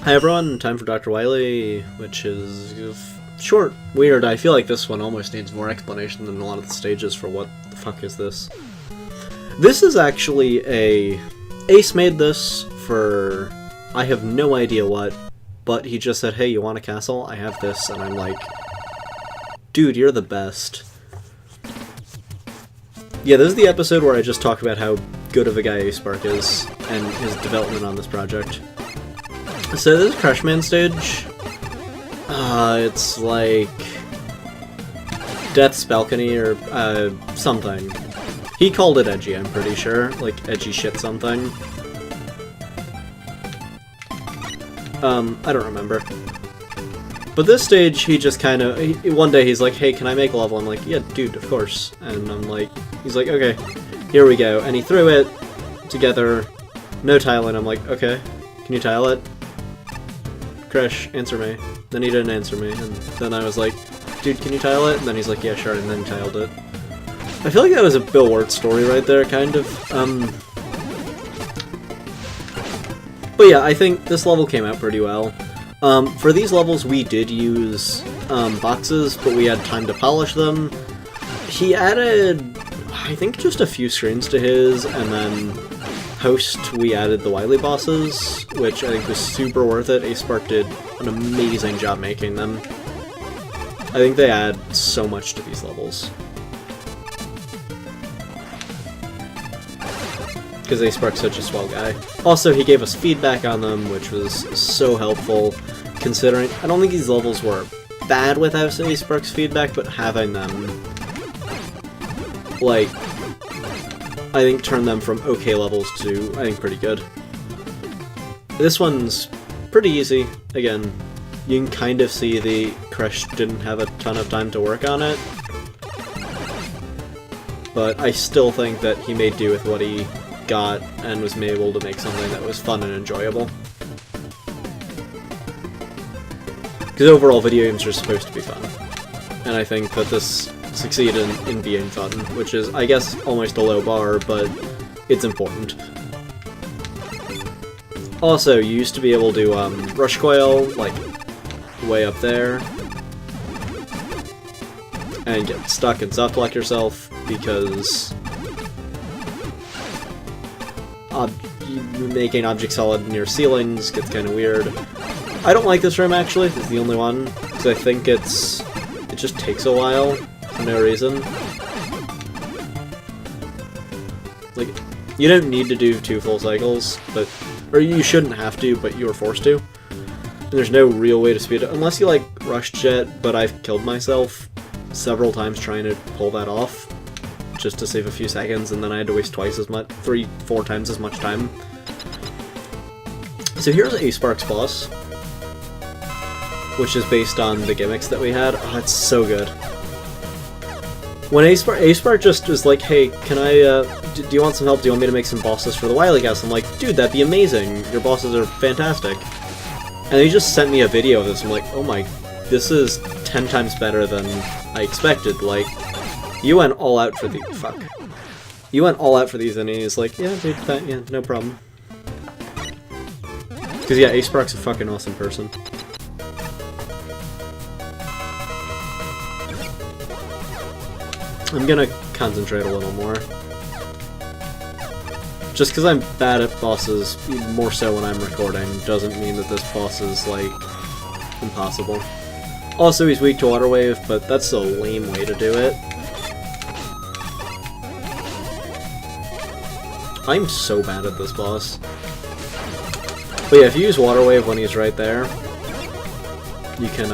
Hi everyone, time for Dr. Wily, which is short, weird. I feel like this one almost needs more explanation than a lot of the stages for what the fuck is this. This is actually Ace made this for, I have no idea what, but he just said, hey, you want a castle? I have this, and I'm like, dude, you're the best. Yeah, this is the episode where I just talk about how good of a guy Ace Spark is, and his development on this project. So this is Crushman stage. It's like Death's Balcony or something. He called it edgy, I'm pretty sure. Like edgy shit something. I don't remember. But this stage, he just kind of, one day he's like, hey, can I make a level? I'm like, yeah, dude, of course. And I'm like, he's like, okay, here we go. And he threw it together, no tiling. I'm like, okay, can you tile it? Crush, answer me. Then he didn't answer me, and then I was like, dude, can you tile it? And then he's like, yeah, sure, and then he tiled it. I feel like that was a Bill Wirt story right there, kind of. But yeah, I think this level came out pretty well. For these levels, we did use boxes, but we had time to polish them. He added, I think, just a few screens to his, and then Host, we added the Wily bosses, which I think was super worth it. Ace Spark did an amazing job making them. I think they add so much to these levels. Because Ace Spark's such a swell guy. Also, he gave us feedback on them, which was so helpful, considering I don't think these levels were bad without Ace Spark's feedback, but having them, like, I think turned them from okay levels to, I think, pretty good. This one's pretty easy. Again, you can kind of see the Crush didn't have a ton of time to work on it, but I still think that he made do with what he got and was able to make something that was fun and enjoyable. Because overall, video games are supposed to be fun, and I think that this succeeded in being fun, which is, I guess, almost a low bar, but it's important. Also, you used to be able to rush coil, like, way up there, and get stuck and soft-lock yourself, because making objects solid near ceilings gets kind of weird. I don't like this room, actually. It's the only one, because I think it just takes a while. For no reason. Like, you don't need to do 2 full cycles, but, or you shouldn't have to, but you were forced to. And there's no real way to speed it, unless you, like, rush jet, but I've killed myself several times trying to pull that off, just to save a few seconds, and then I had to waste twice as much, 3-4 times as much time. So here's Ace Spark's boss, which is based on the gimmicks that we had. Oh, it's so good. When Ace Spark just was like, hey, can I, do you want some help? Do you want me to make some bosses for the Wily Castle? I'm like, dude, that'd be amazing. Your bosses are fantastic. And he just sent me a video of this. I'm like, oh my, this is 10 times better than I expected. Like, you went all out for the, fuck. You went all out for these, and he's like, yeah, dude, yeah, no problem. Because, yeah, Ace Spark's a fucking awesome person. I'm gonna concentrate a little more. Just because I'm bad at bosses, more so when I'm recording, doesn't mean that this boss is, like, impossible. Also, he's weak to Water Wave, but that's a lame way to do it. I'm so bad at this boss. But yeah, if you use Water Wave when he's right there, you can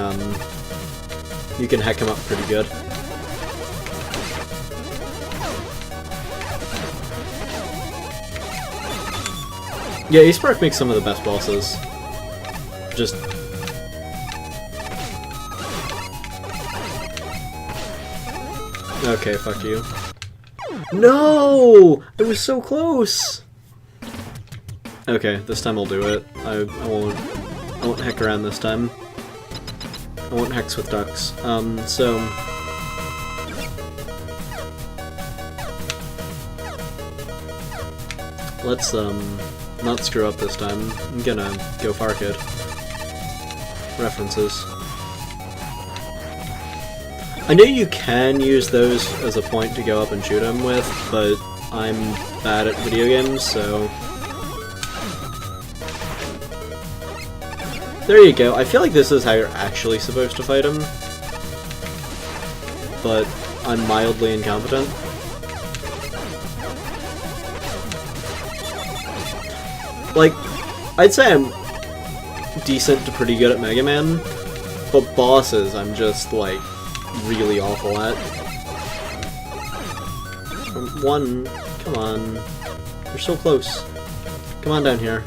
heck him up pretty good. Yeah, Ace Spark makes some of the best bosses. Just... okay, fuck you. No! It was so close! Okay, this time I'll do it. I won't heck around this time. I won't hex with ducks. So... let's, not screw up this time. I'm gonna go Far Kid. references. I know you can use those as a point to go up and shoot him with, but I'm bad at video games, so... There you go. I feel like this is how you're actually supposed to fight him. But I'm mildly incompetent. Like, I'd say I'm decent to pretty good at Mega Man, but bosses I'm just, like, really awful at. One, come on. You're so close. Come on down here.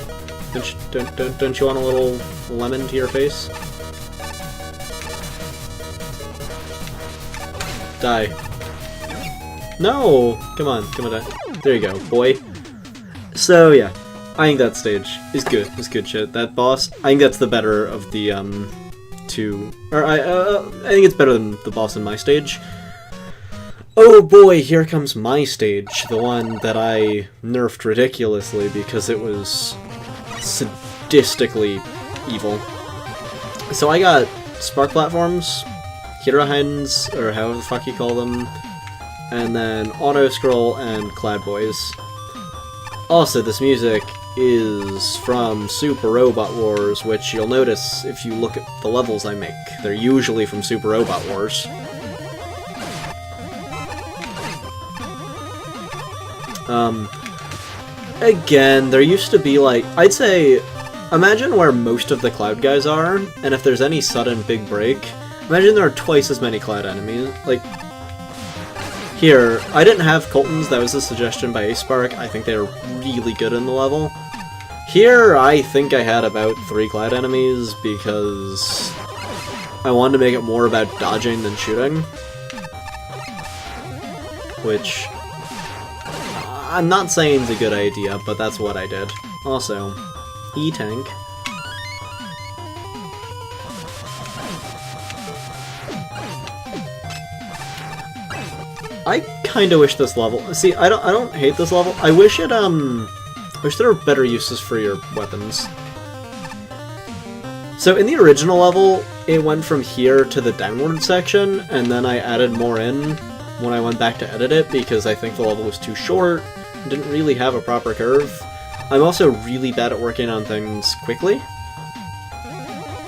Don't you want a little lemon to your face? Die. No! Come on, die. There you go, boy. So, yeah. I think that stage is good. It's good shit. That boss, I think that's the better of the, two... Or, I think it's better than the boss in my stage. Oh boy, here comes my stage. The one that I nerfed ridiculously because it was sadistically evil. So I got spark platforms, Hirohens, or however the fuck you call them, and then auto-scroll and Cloud Boys. Also, this music is from Super Robot Wars, which you'll notice if you look at the levels I make. They're usually from Super Robot Wars. Again, there used to be, like, I'd say, imagine where most of the Cloud guys are, and if there's any sudden big break, imagine there are twice as many Cloud enemies. Like, here, I didn't have Coltons, that was a suggestion by Aspark. I think they were really good in the level. Here, I think I had about 3 Cloud enemies, because I wanted to make it more about dodging than shooting. Which... I'm not saying it's a good idea, but that's what I did. Also, E-Tank. I kinda wish this level... See, I don't hate this level. I wish it, wish there were better uses for your weapons. So in the original level, it went from here to the downward section, and then I added more in when I went back to edit it, because I think the level was too short, and didn't really have a proper curve. I'm also really bad at working on things quickly.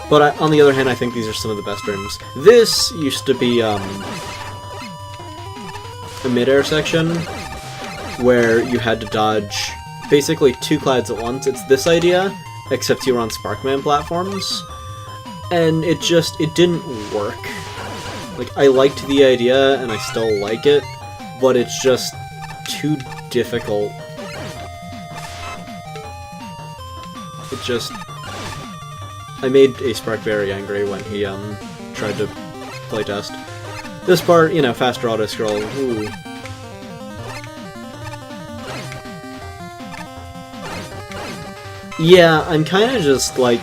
But on the other hand, I think these are some of the best rooms. This used to be, a mid-air section, where you had to dodge basically 2 clouds at once. It's this idea, except you were on Sparkman platforms. And it didn't work. Like, I liked the idea, and I still like it, but it's just too difficult. It just... I made Aspark very angry when he, tried to playtest. This part, you know, faster auto-scroll, ooh. Yeah, I'm kinda just, like...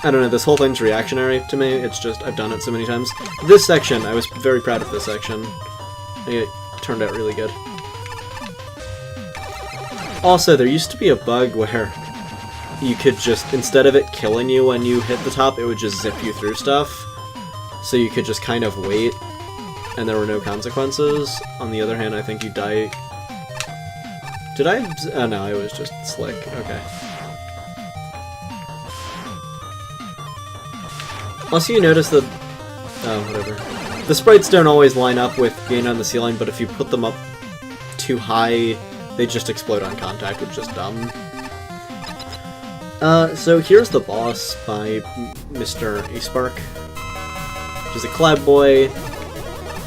I don't know, this whole thing's reactionary to me, it's just, I've done it so many times. This section, I was very proud of this section. I think it turned out really good. Also, there used to be a bug where you could just, instead of it killing you when you hit the top, it would just zip you through stuff. So you could just kind of wait, and there were no consequences. On the other hand, I think you die... Did I? Oh no, it was just slick. Okay. Also, you notice that... Oh, whatever. The sprites don't always line up with being on the ceiling, but if you put them up too high, they just explode on contact, which is dumb. So here's the boss by Mr. Aspark. Which is a Cloud Boy.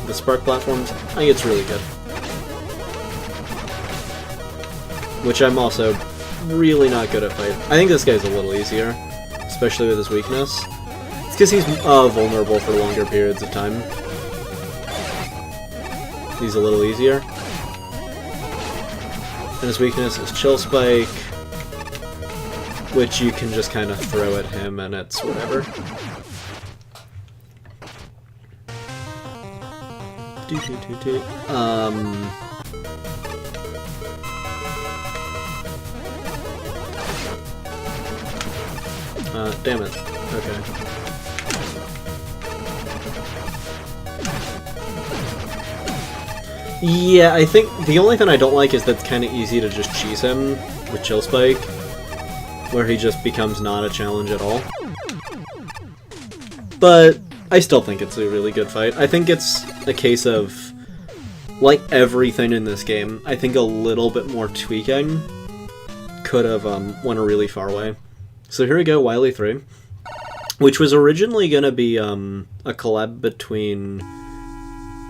The Spark platforms. I think it's really good. Which I'm also really not good at fighting. I think this guy's a little easier, especially with his weakness. It's because he's vulnerable for longer periods of time. He's a little easier. And his weakness is Chill Spike, which you can just kind of throw at him and it's whatever. Damn it. Okay. Yeah, I think the only thing I don't like is that it's kind of easy to just cheese him with Chill Spike, where he just becomes not a challenge at all. But I still think it's a really good fight. I think it's a case of, like everything in this game, I think a little bit more tweaking could have went a really far way. So here we go, Wily 3, which was originally going to be a collab between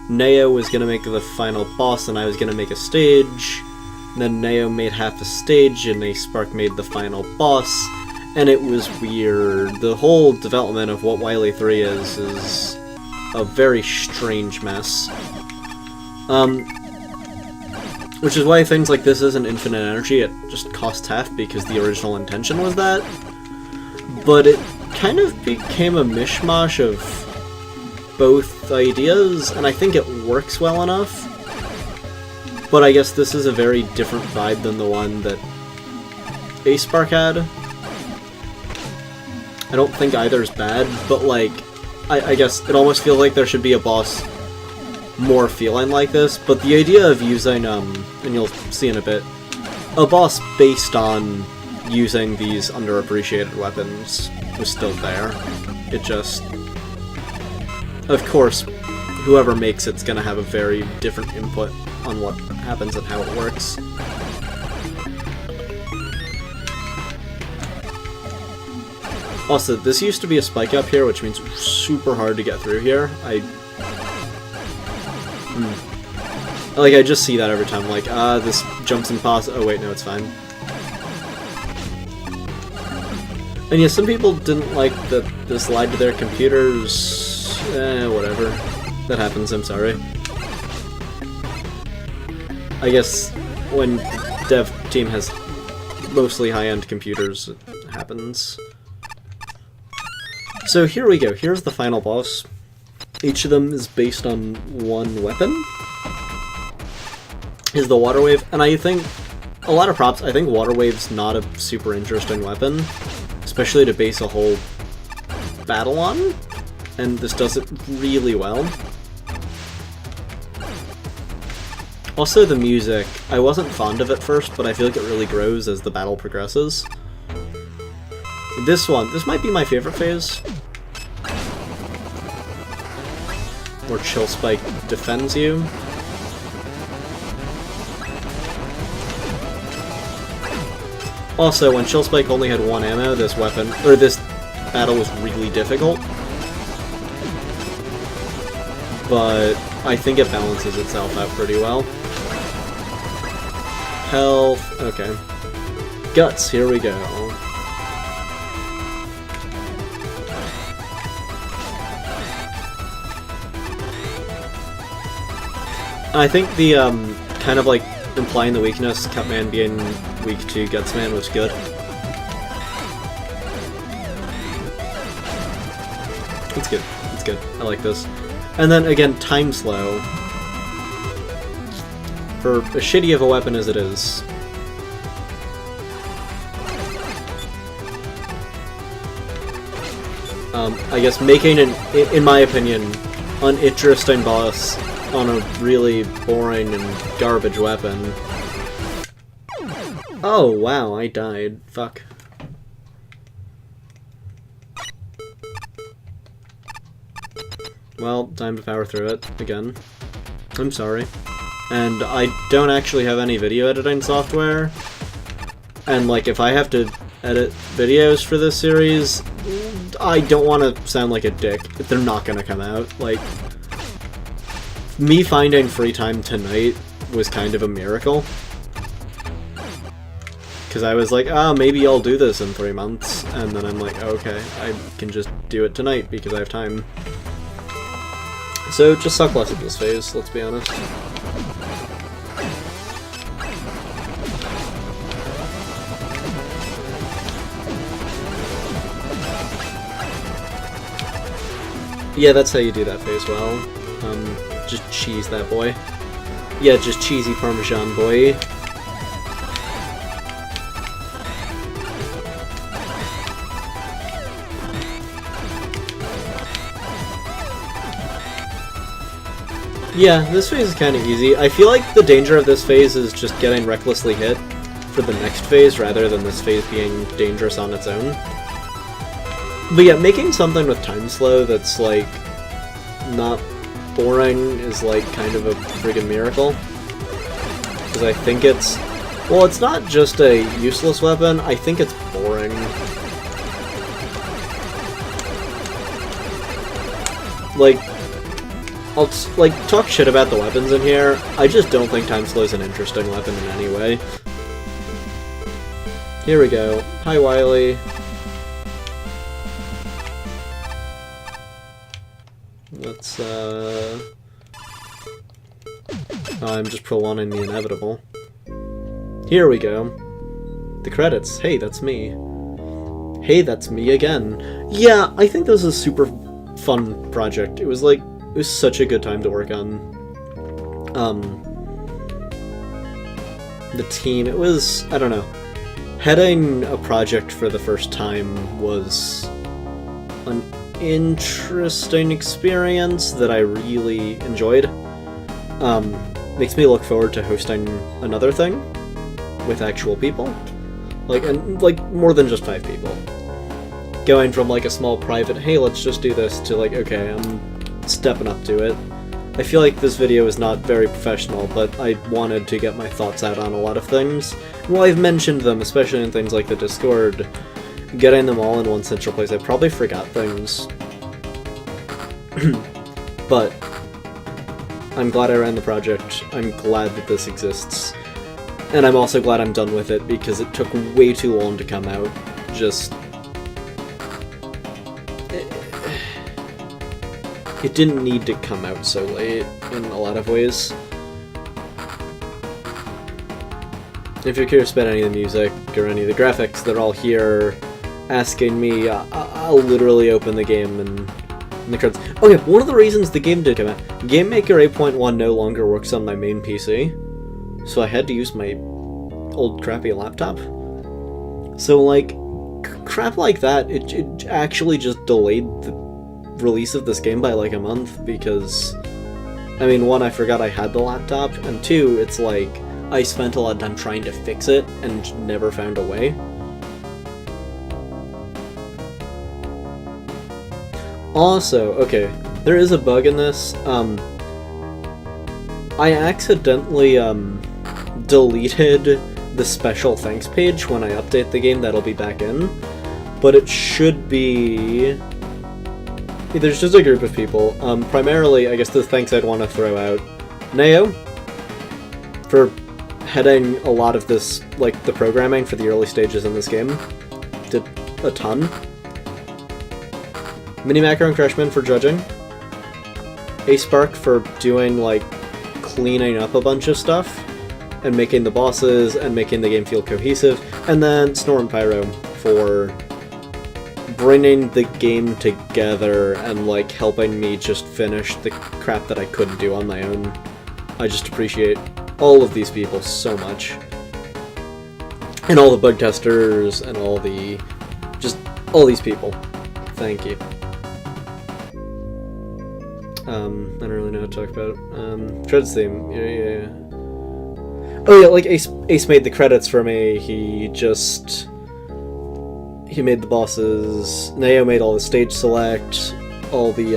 Neo was going to make the final boss and I was going to make a stage, and then Neo made half a stage and A-Spark made the final boss, and it was weird. The whole development of what Wily 3 is a very strange mess. Which is why things like this isn't infinite energy, it just costs half because the original intention was that. But it kind of became a mishmash of both ideas, and I think it works well enough. But I guess this is a very different vibe than the one that A-Spark had. I don't think either's bad, but like, I guess it almost feels like there should be a boss more feeling like this, but the idea of using, and you'll see in a bit, a boss based on using these underappreciated weapons was still there. It just, of course, whoever makes it's gonna have a very different input on what happens and how it works. Also, this used to be a spike up here, which means super hard to get through here. Like, I just see that every time, like, this jumps impossible. Oh wait, no, it's fine. And yeah, some people didn't like that this lied to their computers. Whatever. That happens, I'm sorry. I guess when the dev team has mostly high-end computers, it happens. So here we go, here's the final boss. Each of them is based on one weapon. Is the Water Wave, and I think, a lot of props, I think Water Wave's not a super interesting weapon, especially to base a whole battle on, and this does it really well. Also the music, I wasn't fond of it first, but I feel like it really grows as the battle progresses. This might be my favorite phase, where Chill Spike defends you. Also, when Chill Spike only had one ammo, this battle was really difficult. But I think it balances itself out pretty well. Health, okay. Guts, here we go. I think the, kind of like, implying the weakness, Cutman being weak to Gutsman was good. It's good. It's good. I like this. And then again, time slow. For as shitty of a weapon as it is. I guess making an, in my opinion, uninteresting boss on a really boring and garbage weapon. Oh wow, I died. Fuck. Well, time to power through it again. I'm sorry. And I don't actually have any video editing software. And like, if I have to edit videos for this series, I don't want to sound like a dick. They're not gonna come out. Like, me finding free time tonight was kind of a miracle. Because I was like, maybe I'll do this in 3 months. And then I'm like, okay, I can just do it tonight because I have time. So, just suck less at this phase, let's be honest. Yeah, that's how you do that phase well. Just cheese that boy. Yeah, just cheesy Parmesan boy. Yeah, this phase is kind of easy. I feel like the danger of this phase is just getting recklessly hit for the next phase, rather than this phase being dangerous on its own. But yeah, making something with time slow that's, like, not boring is, like, kind of a friggin' miracle. Because I think it's... Well, it's not just a useless weapon, I think it's boring. Like, I'll, like, talk shit about the weapons in here, I just don't think time slow is an interesting weapon in any way. Here we go. Hi, Wily. Let's, I'm just prolonging the inevitable. Here we go. The credits. Hey, that's me. Hey, that's me again. Yeah, I think this is a super fun project. It was such a good time to work on. The team, it was, I don't know. Heading a project for the first time was an interesting experience that I really enjoyed. Makes me look forward to hosting another thing with actual people. Like more than just 5 people. Going from, like, a small private, hey, let's just do this, to, like, okay, I'm stepping up to it. I feel like this video is not very professional, but I wanted to get my thoughts out on a lot of things. Well, I've mentioned them, especially in things like the Discord. Getting them all in one central place, I probably forgot things. But I'm glad I ran the project. I'm glad that this exists. And I'm also glad I'm done with it, because it took way too long to come out. Just... It didn't need to come out so late, in a lot of ways. If you're curious about any of the music, or any of the graphics, they're all here asking me. I'll literally open the game and the credits. Oh yeah, one of the reasons the game did come out, GameMaker 8.1 no longer works on my main PC, so I had to use my old crappy laptop. So, like, crap like that, it actually just delayed the release of this game by, like, a month, because, I mean, 1, I forgot I had the laptop, and 2, it's like, I spent a lot of time trying to fix it, and never found a way. Also, okay, there is a bug in this. I accidentally, deleted the special thanks page when I update the game. That'll be back in. But it should be... There's just a group of people. Primarily, I guess the thanks I'd want to throw out. Neo, for heading a lot of this, like, the programming for the early stages in this game. Did a ton. Mini-Macro and Crashman for judging. A-Spark for doing, like, cleaning up a bunch of stuff, and making the bosses, and making the game feel cohesive. And then Snore and Pyro for bringing the game together and, like, helping me just finish the crap that I couldn't do on my own. I just appreciate all of these people so much. And all the bug testers, and all the... just all these people. Thank you. I don't really know how to talk about it. Credits theme. Yeah. Oh yeah, like, Ace made the credits for me. He made the bosses. Neo made all the stage select, all the,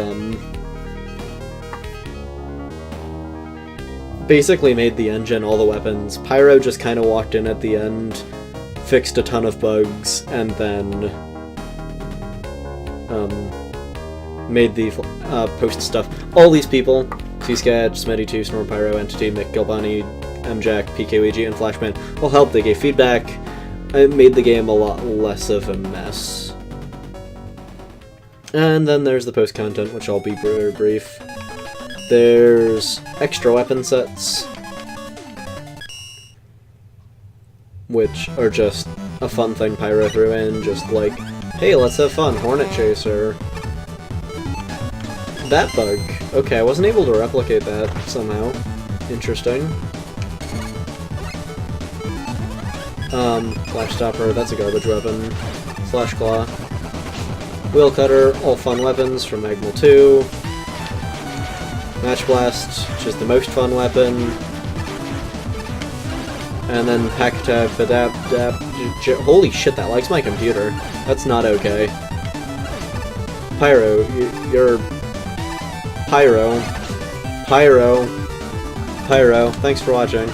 basically made the engine, all the weapons. Pyro just kind of walked in at the end, fixed a ton of bugs, and then, made the, post stuff. All these people, T-Sketch, Smetty2, Snore Pyro, Entity, Mick Gilbani, MJack, PKWG, and Flashman all helped. They gave feedback. It made the game a lot less of a mess. And then there's the post-content, which I'll be very brief. There's extra weapon sets, which are just a fun thing Pyro threw in, just like, hey, let's have fun, Hornet Chaser. That bug. Okay, I wasn't able to replicate that somehow. Interesting. Flash Stopper, that's a garbage weapon. Flash Claw. Wheel Cutter, all fun weapons from Magmal 2. Match Blast, just the most fun weapon. And then holy shit, that likes my computer. That's not okay. Pyro, you're... Pyro. Pyro. Pyro, thanks for watching.